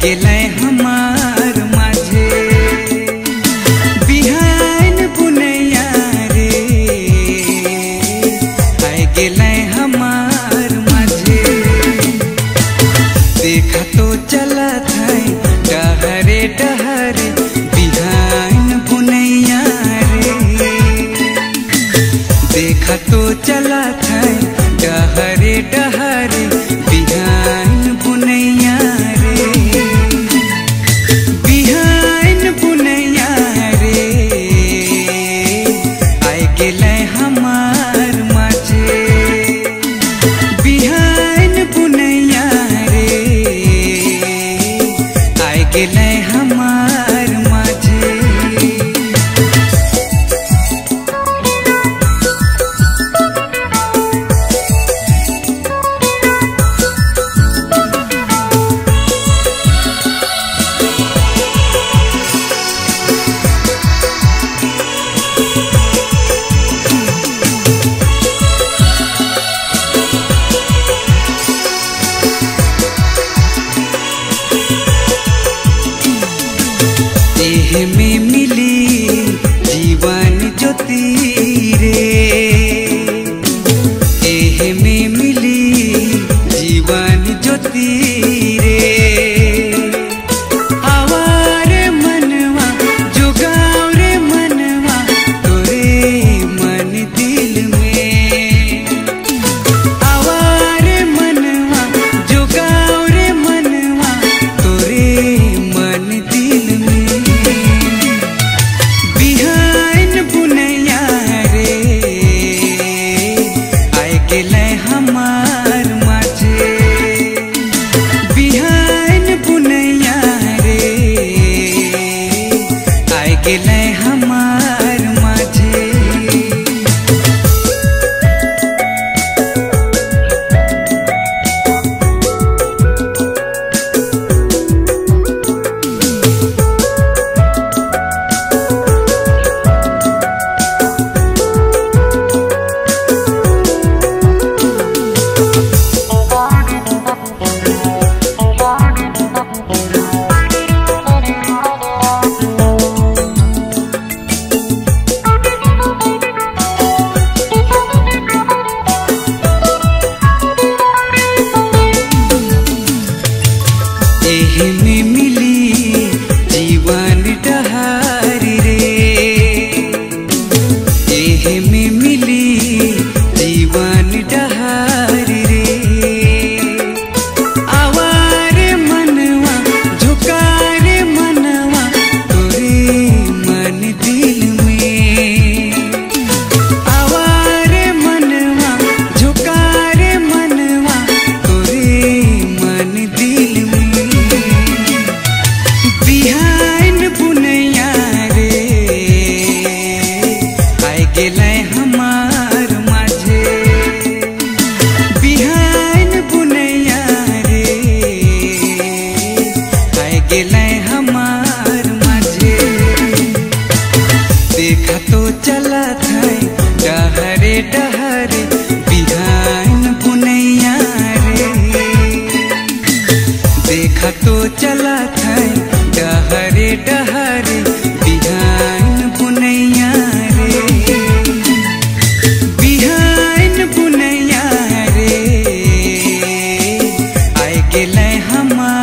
गेलै हमार माझे बिहान बुनैया रे आइ गेलै हमार माझे। देखा तो चला था डहरे डहरे बिहान बुनैया रे। देखा तो चला था डहरे डहरे बिहान बुनैया रे। बिहान बुनैया रे आइ गेलै हमार माझे बिहान बुनैया रे आइ गेलै हमार माझे। देह में मिली जीवन ज्योति रे। देह में मिली जीवन ज्योति रे। आवार मनवा जुगाव रे मनवा तोरे मन दिल में। आवार मनवा जुगाव रे मनवा तोरे मन दिल में। बिहान बुनैया रे आइ गेलै हमार माझे बिहान बुनैया रे आइ गेलै हमार माझे। देह में मिली जीवन डहारी रे। देह में मिली जीवन डहारी रे। आवार मनवा झुकार मनवा तोरे मन दिल में। आवार मनवा झुकार मनवा तोरे मन दिल में। बिहान बुनैया रे आइ गेलै हमार माझे बिहान बुनैया रे आइ गेलै हमार माझे। देखा तो चला था डहरे डहरे बिहान बुनैया रे। देखा तो चला था डहरे डहरे बिहान बुनैया रे। बिहान बुनैया रे आइ गेलै हमार